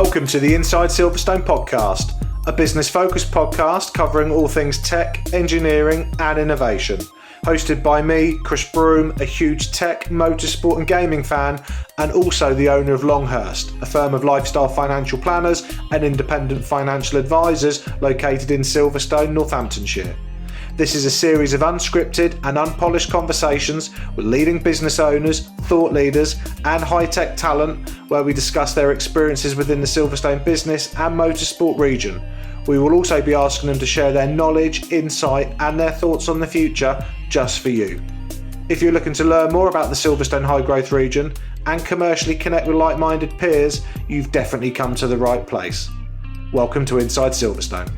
Welcome to the Inside Silverstone podcast, a business-focused podcast covering all things tech, engineering and innovation. Hosted by me, Chris Broome, a huge tech, motorsport and gaming fan, and also the owner of Longhurst, a firm of lifestyle financial planners and independent financial advisors located in Silverstone, Northamptonshire. This is a series of unscripted and unpolished conversations with leading business owners, thought leaders and high-tech talent where we discuss their experiences within the Silverstone business and motorsport region. We will also be asking them to share their knowledge, insight and their thoughts on the future just for you. If you're looking to learn more about the Silverstone high growth region and commercially connect with like-minded peers, you've definitely come to the right place. Welcome to Inside Silverstone.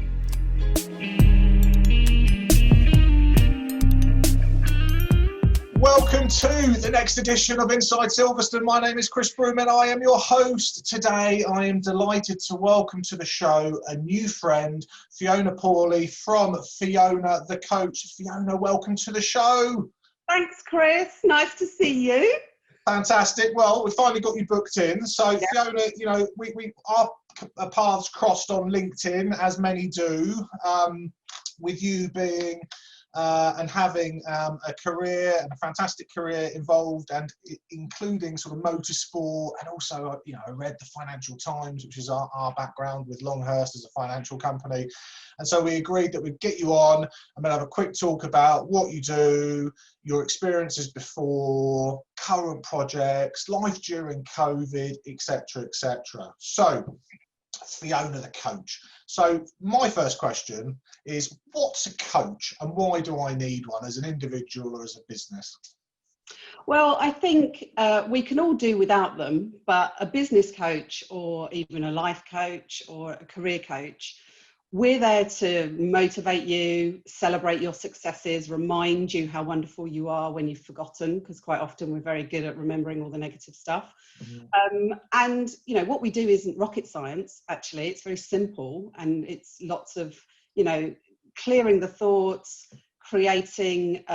Welcome to the next edition of Inside Silverstone. My name is Chris Broome and I am your host. Today I am delighted to welcome to the show a new friend, Fiona Pawley from Fiona the Coach. Fiona, welcome to the show. Thanks, Chris. Nice to see you. Fantastic. Well, we finally got you booked in. So yeah. Fiona, you know, our paths crossed on LinkedIn, as many do, with you being and having a career and a fantastic career involved and including sort of motorsport, and also, you know, I read the Financial Times, which is our background with Longhurst as a financial company. And so we agreed that we'd get you on and then have a quick talk about what you do, your experiences before, current projects, life during COVID, etc., etc. So, Fiona the Coach. So my first question is, what's a coach and why do I need one as an individual or as a business? Well, I think we can all do without them, but a business coach or even a life coach or a career coach, we're there to motivate you, celebrate your successes, remind you how wonderful you are when you've forgotten, because quite often we're very good at remembering all the negative stuff. Mm-hmm. And, you know, what we do isn't rocket science, actually. It's very simple, and it's lots of, you know, clearing the thoughts, creating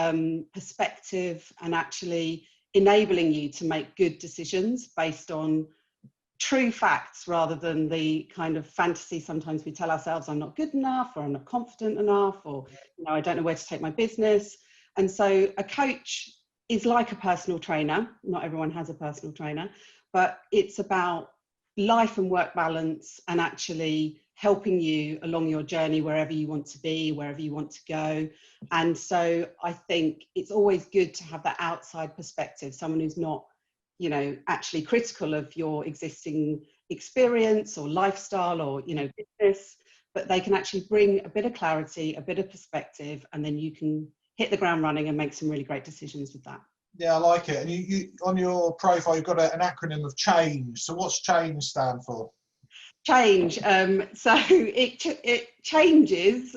perspective, and actually enabling you to make good decisions based on true facts rather than the kind of fantasy sometimes we tell ourselves, I'm not good enough, or I'm not confident enough, or, you know, I don't know where to take my business. And so a coach is like a personal trainer. Not everyone has a personal trainer, but it's about life and work balance and actually helping you along your journey wherever you want to be, wherever you want to go. And so I think it's always good to have that outside perspective, someone who's not, you know, actually critical of your existing experience or lifestyle or, you know, business, but they can actually bring a bit of clarity, a bit of perspective, and then you can hit the ground running and make some really great decisions with that. Yeah, I like it. And you on your profile, you've got an acronym of CHANGE. So what's CHANGE stand for? Change. So it changes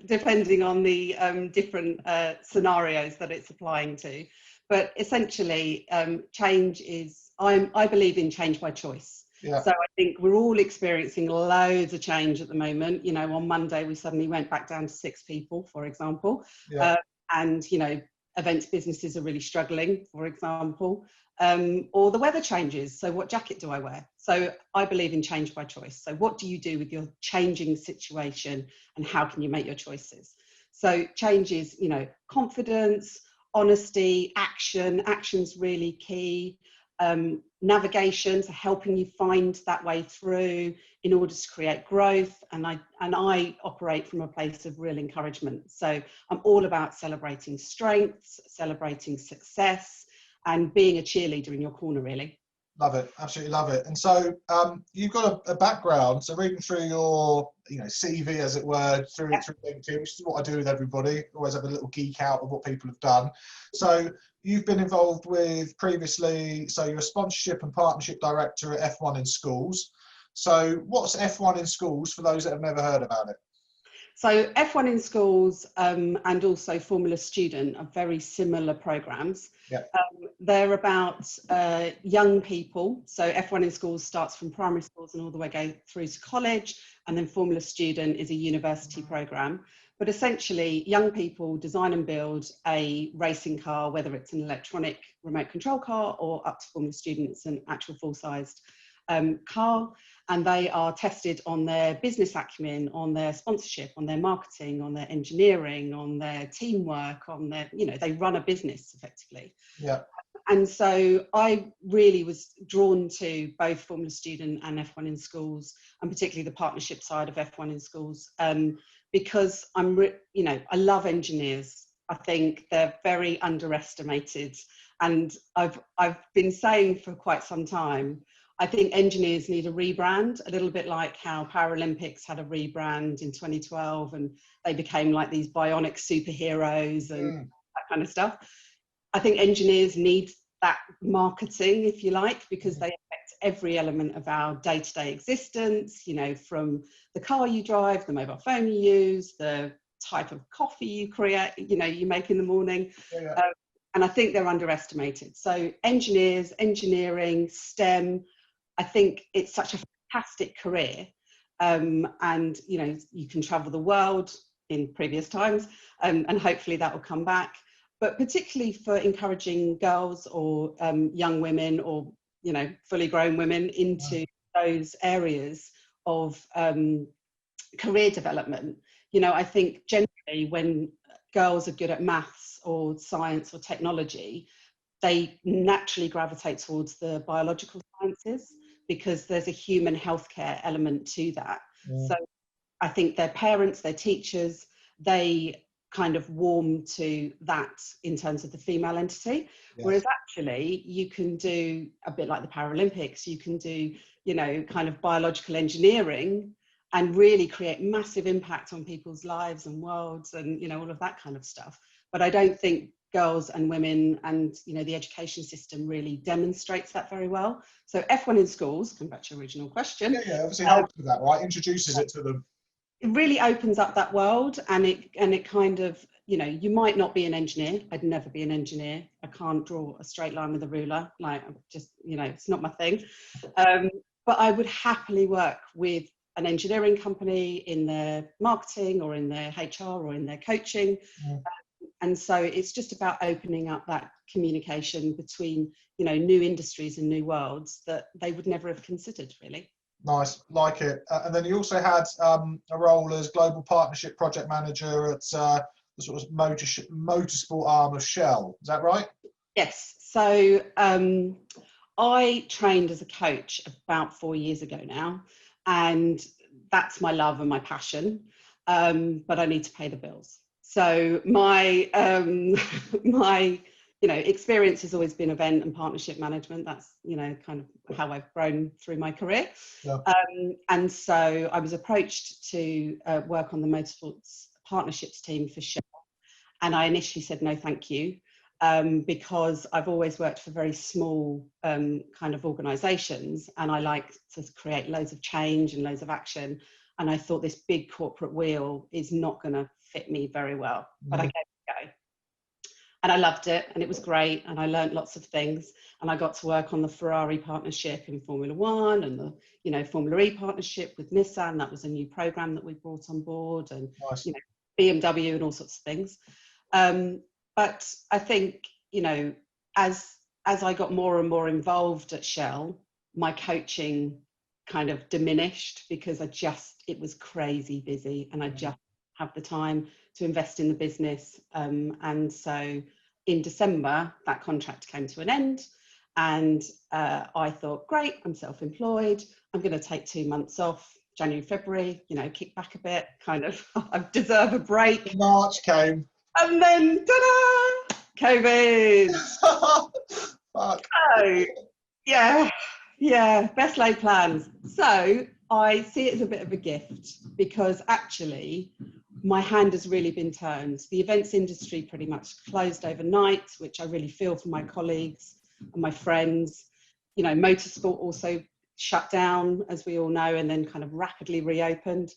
depending on the different scenarios that it's applying to. But essentially, change is, I believe in change by choice. Yeah. So I think we're all experiencing loads of change at the moment. You know, on Monday, we suddenly went back down to 6 people, for example. Yeah. And, you know, events businesses are really struggling, for example. Or the weather changes. So what jacket do I wear? So I believe in change by choice. So what do you do with your changing situation and how can you make your choices? So change is, you know, confidence, honesty, action's really key, navigation, so helping you find that way through in order to create growth. And I operate from a place of real encouragement. So I'm all about celebrating strengths, celebrating success, and being a cheerleader in your corner, really. Love it, absolutely love it. And so you've got a background, so reading through your, you know, CV, as it were, through LinkedIn, which is what I do with everybody, always have a little geek out of what people have done. So you've been involved with previously, so you're a sponsorship and partnership director at F1 in Schools. So what's F1 in Schools for those that have never heard about it? So F1 in Schools and also Formula Student are very similar programs. Yeah. They're about young people. So F1 in Schools starts from primary schools and all the way go through to college, and then Formula Student is a university program. But essentially, young people design and build a racing car, whether it's an electronic remote control car or up to Formula Student, it's an actual full-sized car, and they are tested on their business acumen, on their sponsorship, on their marketing, on their engineering, on their teamwork, on their, they run a business effectively. Yeah. And so I really was drawn to both Formula Student and F1 in Schools, and particularly the partnership side of F1 in Schools, because I love engineers. I think they're very underestimated. And I've been saying for quite some time, I think engineers need a rebrand, a little bit like how Paralympics had a rebrand in 2012 and they became like these bionic superheroes and that kind of stuff. I think engineers need that marketing, if you like, because they affect every element of our day-to-day existence, from the car you drive, the mobile phone you use, the type of coffee you create, you make in the morning. Yeah. And I think they're underestimated. So engineers, engineering, STEM, I think it's such a fantastic career. And, you can travel the world in previous times, and hopefully that will come back. But particularly for encouraging girls or young women or, fully grown women into those areas of career development. I think generally when girls are good at maths or science or technology, they naturally gravitate towards the biological sciences because there's a human healthcare element to that. So I think their parents, their teachers, they kind of warm to that in terms of the female entity. Yes. Whereas actually you can do a bit like the Paralympics, you can do, kind of biological engineering and really create massive impact on people's lives and worlds and, all of that kind of stuff. But I don't think girls and women and, the education system really demonstrates that very well. So F1 in Schools, come back to your original question. Yeah, obviously helps with that, right? Introduces it to them. It really opens up that world, and it kind of, you might not be an engineer. I'd never be an engineer. I can't draw a straight line with a ruler. Like, just, it's not my thing. But I would happily work with an engineering company in their marketing or in their HR or in their coaching. And so it's just about opening up that communication between, new industries and new worlds that they would never have considered, really. Nice, like it. And then you also had a role as Global Partnership Project Manager at the sort of motorsport arm of Shell. Is that right? Yes. So I trained as a coach about 4 years ago now, and that's my love and my passion, but I need to pay the bills. So my experience has always been event and partnership management. That's, kind of how I've grown through my career. Yeah. And so I was approached to work on the motorsports partnerships team for Shell. And I initially said, no, thank you, because I've always worked for very small kind of organisations, and I like to create loads of change and loads of action. And I thought this big corporate wheel is not going to fit me very well, but I gave it a go. And I loved it, and it was great, and I learned lots of things, and I got to work on the Ferrari partnership in Formula One and the Formula E partnership with Nissan. That was a new program that we brought on board, and nice. BMW and all sorts of things. But I think, as I got more and more involved at Shell, my coaching kind of diminished because it was crazy busy, and I just have the time to invest in the business. And so in December, that contract came to an end, and I thought, great, I'm self-employed. I'm going to take 2 months off, January, February, kick back a bit, kind of, I deserve a break. March came. And then, ta-da, COVID. Fuck. So, yeah, best laid plans. So I see it as a bit of a gift, because actually my hand has really been turned. The events industry pretty much closed overnight, which I really feel for my colleagues and my friends. Motorsport also shut down, as we all know, and then kind of rapidly reopened.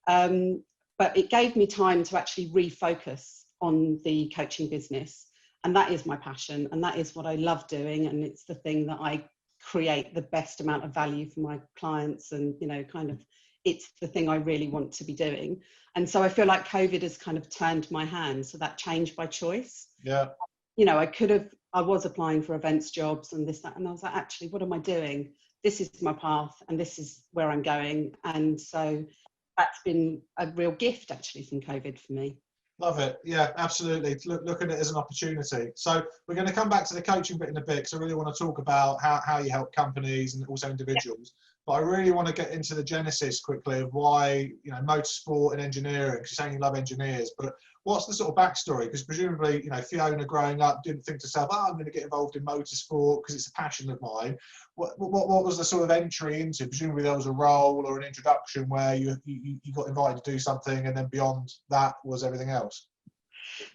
But it gave me time to actually refocus on the coaching business. And that is my passion, and that is what I love doing. And it's the thing that I create the best amount of value for my clients, and it's the thing I really want to be doing. And so I feel like COVID has kind of turned my hand. So that changed by choice. Yeah. I was applying for events jobs and this, that, and I was like, actually, what am I doing? this is my path and this is where I'm going. And so that's been a real gift actually from COVID for me. Love it. Yeah, absolutely. Look at it as an opportunity. So we're going to come back to the coaching bit in a bit, because I really want to talk about how you help companies and also individuals. But I really want to get into the genesis quickly of why, you know, motorsport and engineering, because you're saying you love engineers, but what's the sort of backstory? Because presumably, you know, Fiona growing up didn't think to herself, I'm going to get involved in motorsport because it's a passion of mine. What was the sort of entry into? Presumably there was a role or an introduction where you got invited to do something, and then beyond that was everything else.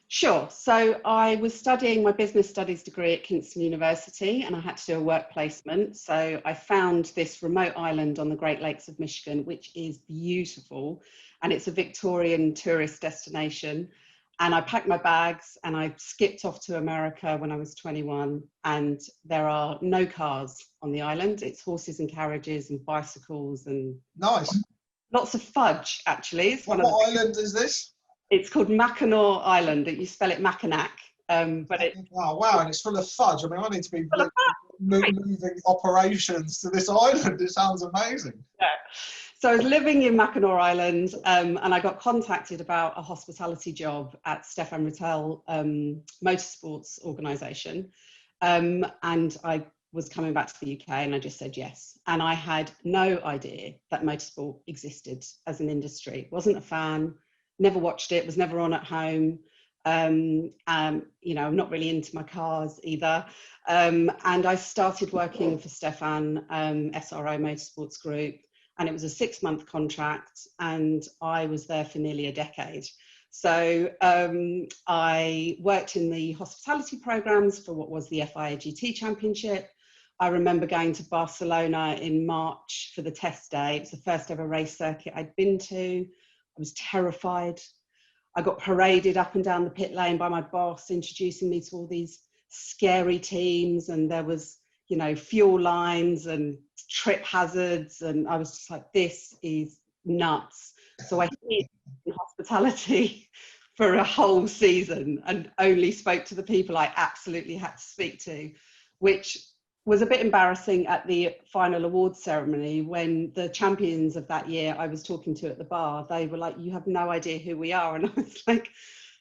Sure. So I was studying my business studies degree at Kingston University, and I had to do a work placement. So I found this remote island on the Great Lakes of Michigan, which is beautiful, and it's a Victorian tourist destination. And I packed my bags and I skipped off to America when I was 21, and there are no cars on the island. It's horses and carriages and bicycles and Nice. lots of fudge, actually. It's What island is this? It's called Mackinac Island. You spell it Mackinac, but it. Oh wow! And it's full of fudge. I mean, I need to be moving operations to this island. It sounds amazing. Yeah. So I was living in Mackinac Island, and I got contacted about a hospitality job at Stefan Rittel Motorsports organisation, and I was coming back to the UK, and I just said yes. And I had no idea that motorsport existed as an industry. Wasn't a fan. Never watched it, was never on at home. You know, I'm not really into my cars either. And I started working for Stefan, SRO Motorsports Group, and it was a 6-month contract, and I was there for nearly a decade. So I worked in the hospitality programs for what was the FIA GT Championship. I remember going to Barcelona in March for the test day. It was the first ever race circuit I'd been to. I was terrified. I got paraded up and down the pit lane by my boss, introducing me to all these scary teams, and there was, you know, fuel lines and trip hazards, and I was just like, this is nuts. So I hid in hospitality for a whole season and only spoke to the people I absolutely had to speak to, which was a bit embarrassing at the final awards ceremony when the champions of that year I was talking to at the bar, they were like, you have no idea who we are. And I was like,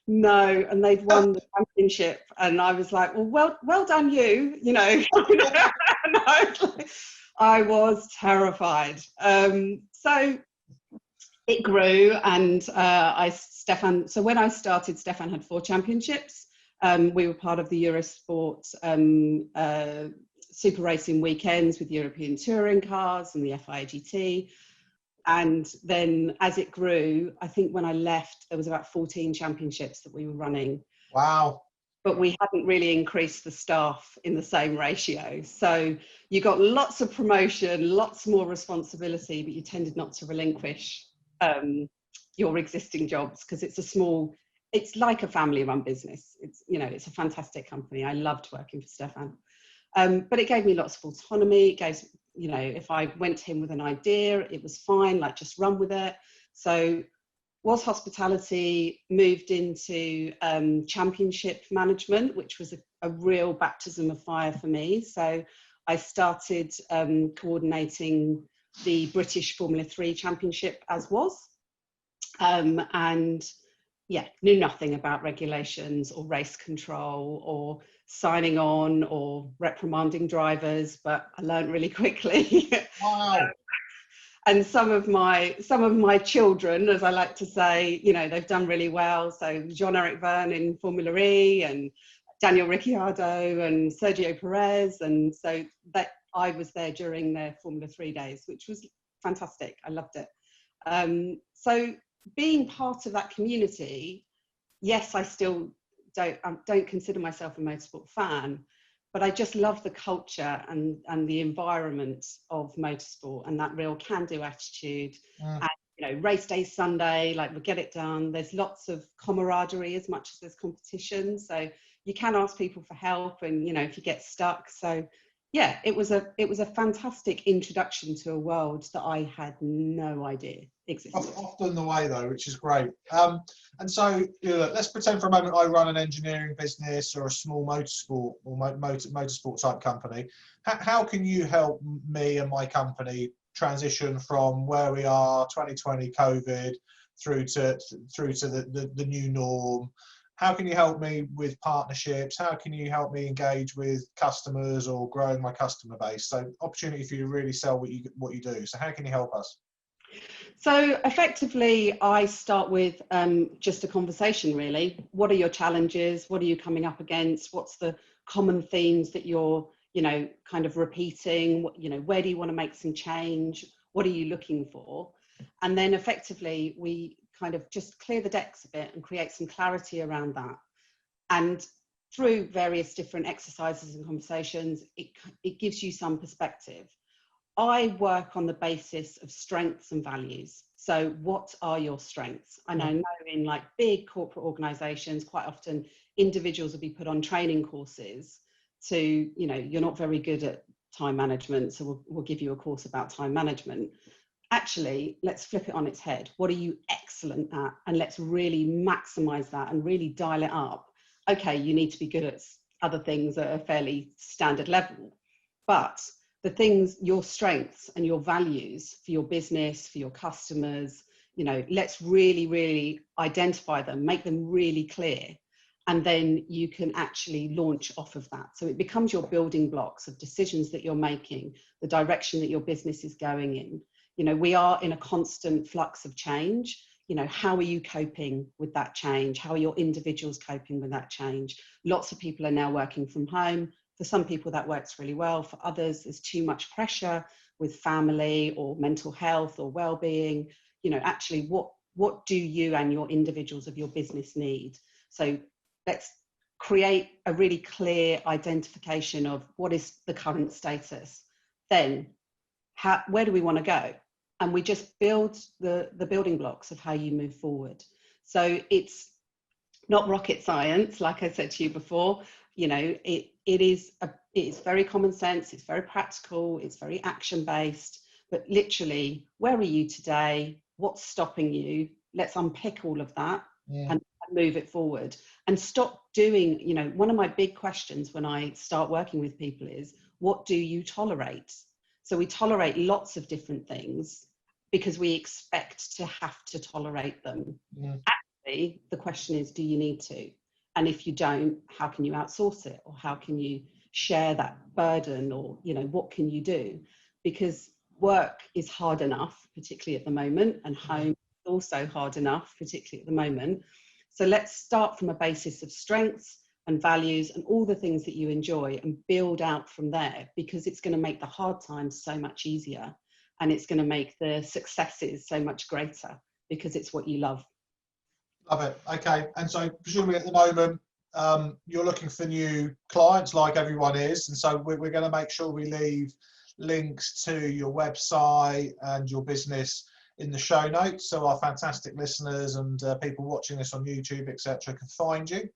no. And they'd won the championship. And I was like, well done you know. And I was terrified. So it grew, and so when I started, Stefan had 4 championships. We were part of the Eurosport super racing weekends with European touring cars and the FIA GT. And then as it grew, I think when I left, there was about 14 championships that we were running. Wow. But we hadn't really increased the staff in the same ratio. So you got lots of promotion, lots more responsibility, but you tended not to relinquish your existing jobs, because it's like a family-run business. It's, you know, it's a fantastic company. I loved working for Stefan. But it gave me lots of autonomy. It gave, you know, if I went to him with an idea, it was fine, like just run with it. So was hospitality, moved into championship management, which was a real baptism of fire for me. So I started coordinating the British Formula 3 Championship as was. And yeah, knew nothing about regulations or race control or signing on or reprimanding drivers, but I learned really quickly. Wow. And some of my children, as I like to say, you know, they've done really well. So Jean-Eric Verne in Formula E, and Daniel Ricciardo and Sergio Perez. And so that I was there during their Formula 3 days, which was fantastic. I loved it. So being part of that community, yes, I still don't consider myself a motorsport fan, but I just love the culture and the environment of motorsport and that real can-do attitude. And, you know, race day Sunday, like, we'll get it done. There's lots of camaraderie as much as there's competition. So you can ask people for help, and, you know, if you get stuck. So yeah, it was a fantastic introduction to a world that I had no idea existed. Often the way though, which is great. And so let's pretend for a moment I run an engineering business or a small motorsport or motorsport type company. How can you help me and my company transition from where we are, 2020 COVID, through to the new norm? How can you help me with partnerships? How can you help me engage with customers or growing my customer base? So opportunity for you to really sell what you do. So how can you help us? So effectively, I start with just a conversation, really. What are your challenges? What are you coming up against? What's the common themes that you're, kind of repeating? Where do you want to make some change? What are you looking for? And then effectively, we kind of just clear the decks a bit and create some clarity around that. And through various different exercises and conversations, it gives you some perspective. I work on the basis of strengths and values. So what are your strengths? And I know in like big corporate organizations, quite often individuals will be put on training courses to, you're not very good at time management, so we'll give you a course about time management. Actually, let's flip it on its head. What are you excellent at? And let's really maximize that and really dial it up. Okay, you need to be good at other things at a fairly standard level, but the things, your strengths and your values for your business, for your customers, let's really, really identify them, make them really clear. And then you can actually launch off of that. So it becomes your building blocks of decisions that you're making, the direction that your business is going in. We are in a constant flux of change. How are you coping with that change? How are your individuals coping with that change? Lots of people are now working from home. For some people that works really well. For others, there's too much pressure with family or mental health or well-being. Actually, what do you and your individuals of your business need? So let's create a really clear identification of what is the current status. Then where do we want to go? And we just build the building blocks of how you move forward. So it's not rocket science, like I said to you before. It's very common sense, it's very practical, it's very action-based, but literally, where are you today? What's stopping you? Let's unpick all of that and move it forward. And stop doing, one of my big questions when I start working with people is, what do you tolerate? So we tolerate lots of different things because we expect to have to tolerate them. Actually, the question is, do you need to? And if you don't, how can you outsource it? Or how can you share that burden? Or, what can you do? Because work is hard enough, particularly at the moment, and home is also hard enough, particularly at the moment. So let's start from a basis of strengths and values and all the things that you enjoy and build out from there, because it's going to make the hard times so much easier and it's going to make the successes so much greater because it's what you love. Love it. Okay. And so presumably at the moment, you're looking for new clients like everyone is. And so we're going to make sure we leave links to your website and your business in the show notes, so our fantastic listeners and people watching this on YouTube, etc., can find you.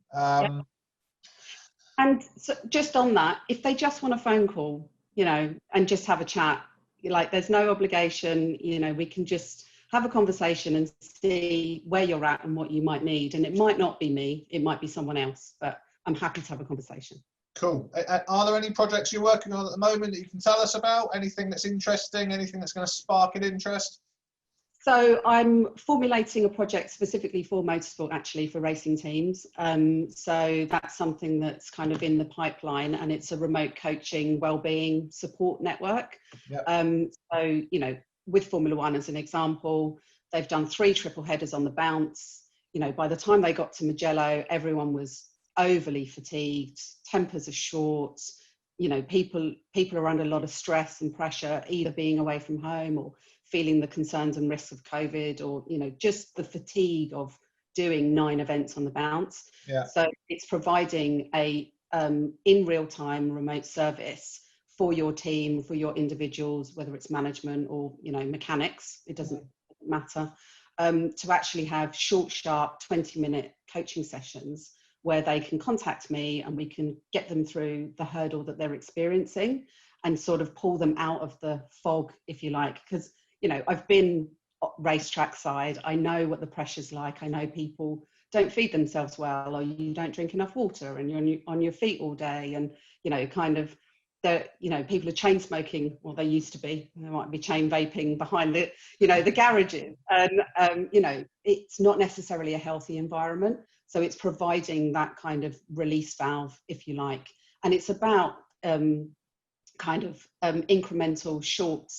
And so just on that, if they just want a phone call, and just have a chat, there's no obligation, we can just have a conversation and see where you're at and what you might need. And it might not be me, it might be someone else, but I'm happy to have a conversation. Cool. Are there any projects you're working on at the moment that you can tell us about? Anything that's interesting, anything that's going to spark an interest? So I'm formulating a project specifically for motorsport, actually, for racing teams. So that's something that's kind of in the pipeline, and it's a remote coaching wellbeing support network. Yep. So, with Formula One as an example, they've done 3 triple headers on the bounce. By the time they got to Mugello, everyone was overly fatigued, tempers are short. People are under a lot of stress and pressure, either being away from home or feeling the concerns and risks of COVID, or just the fatigue of doing 9 events on the bounce. Yeah. So it's providing a in real time remote service for your team, for your individuals, whether it's management or mechanics, it doesn't matter, to actually have short, sharp 20-minute coaching sessions where they can contact me and we can get them through the hurdle that they're experiencing and sort of pull them out of the fog, if you like. Because, you know, I've been racetrack side. I know what the pressure's like. I know people don't feed themselves well, or you don't drink enough water and you're on your feet all day. And, you know, kind of, you know, people are chain smoking, well, they used to be, they might be chain vaping behind the, you know, the garages. And, you know, it's not necessarily a healthy environment. So it's providing that kind of release valve, if you like. And it's about incremental, short,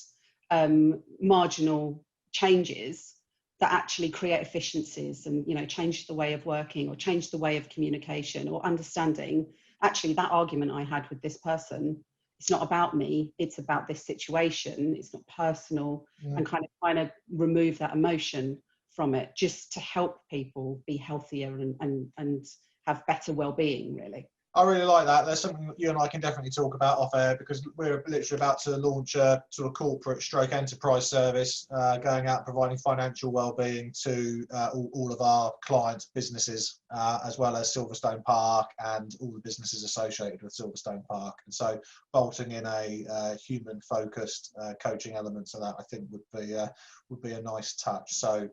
marginal changes that actually create efficiencies and, you know, change the way of working or change the way of communication or understanding. Actually, that argument I had with this person, it's not about me, it's about this situation, it's not personal, and kind of trying to remove that emotion from it just to help people be healthier and have better well-being, really. I really like that. There's something that you and I can definitely talk about off air, because we're literally about to launch a sort of corporate stroke enterprise service, going out providing financial well-being to all of our clients' businesses, as well as Silverstone Park and all the businesses associated with Silverstone Park. And so bolting in a human-focused coaching element to that, I think would be a nice touch. So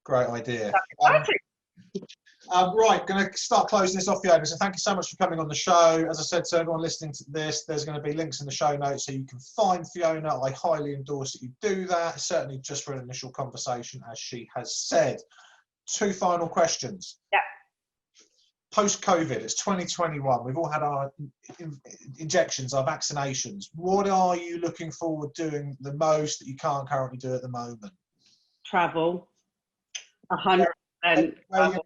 great idea. Right, going to start closing this off, Fiona. So thank you so much for coming on the show. As I said to everyone listening to this, there's going to be links in the show notes so you can find Fiona. I highly endorse that you do that, certainly just for an initial conversation, as she has said. 2 final questions. Yeah. Post-COVID, it's 2021. We've all had our injections, our vaccinations. What are you looking forward to doing the most that you can't currently do at the moment? Travel. 100%. Where are you going to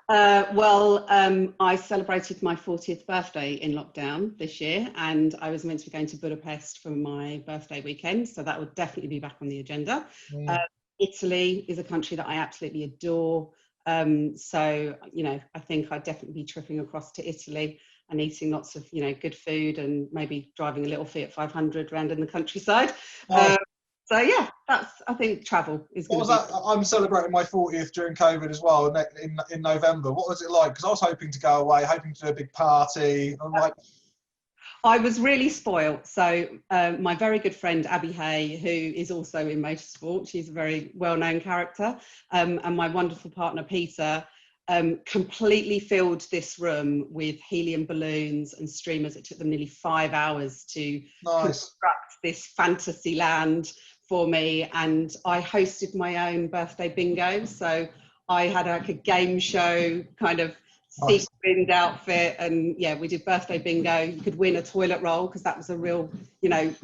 go? I celebrated my 40th birthday in lockdown this year, and I was meant to be going to Budapest for my birthday weekend, so that would definitely be back on the agenda. Italy is a country that I absolutely adore, so, you know, I think I'd definitely be tripping across to Italy and eating lots of, you know, good food and maybe driving a little Fiat 500 around in the countryside. So yeah, I think travel is good. What was that? I'm celebrating my 40th during COVID as well in November. What was it like? Because I was hoping to go away, hoping to do a big party. I was really spoilt. So my very good friend Abby Hay, who is also in motorsport, she's a very well-known character, and my wonderful partner Peter completely filled this room with helium balloons and streamers. It took them nearly 5 hours to construct this fantasy land for me, and I hosted my own birthday bingo. So I had like a game show kind of sequined outfit, and yeah, we did birthday bingo. You could win a toilet roll because that was a real, you know,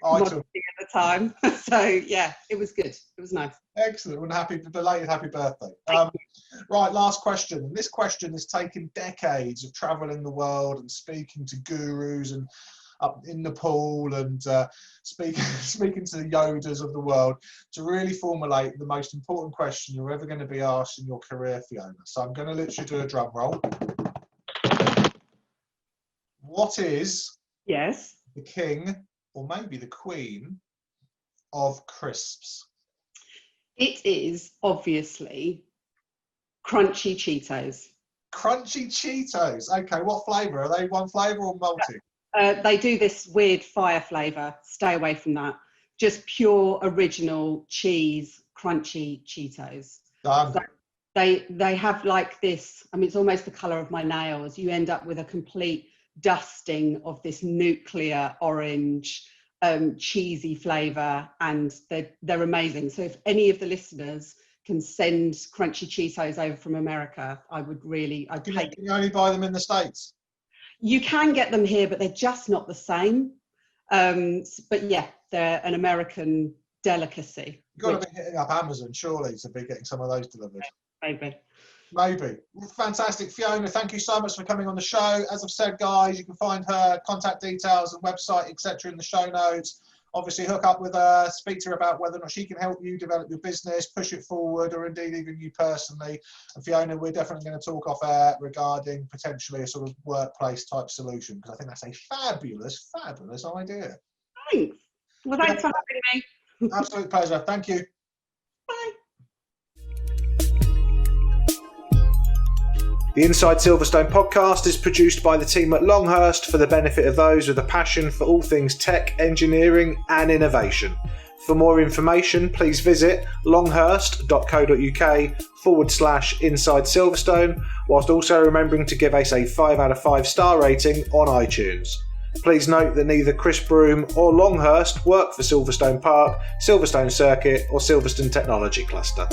commodity at the time. So yeah, it was good. It was nice. Excellent. And belated happy birthday. Right, last question. This question has taken decades of traveling the world and speaking to gurus and up in Nepal and speaking to the Yodas of the world to really formulate the most important question you're ever going to be asked in your career, Fiona. So I'm going to literally do a drum roll. What is the king, or maybe the queen, of crisps? It is obviously crunchy Cheetos. Crunchy Cheetos. Okay, what flavour? Are they one flavour or multi? They do this weird fire flavour. Stay away from that. Just pure original cheese crunchy Cheetos. Done. So they have like this, I mean, it's almost the colour of my nails. You end up with a complete dusting of this nuclear orange cheesy flavour, and they're amazing. So if any of the listeners can send crunchy Cheetos over from America, I'd Can you only buy them in the States? You can get them here, but they're just not the same. But yeah, they're an American delicacy. You've got to be hitting up Amazon, surely, to be getting some of those delivered. Maybe. Fantastic. Fiona, thank you so much for coming on the show. As I've said, guys, you can find her contact details and website, etc. in the show notes. Obviously, hook up with her, speak to her about whether or not she can help you develop your business, push it forward, or indeed even you personally. And Fiona, we're definitely going to talk off air regarding potentially a sort of workplace type solution, because I think that's a fabulous, fabulous idea. Thanks. Well, thanks for having me. Absolute pleasure. Thank you. Bye. The Inside Silverstone podcast is produced by the team at Longhurst for the benefit of those with a passion for all things tech, engineering and innovation. For more information, please visit longhurst.co.uk/Inside Silverstone, whilst also remembering to give us a 5 out of 5 star rating on iTunes. Please note that neither Chris Broome or Longhurst work for Silverstone Park, Silverstone Circuit or Silverstone Technology Cluster.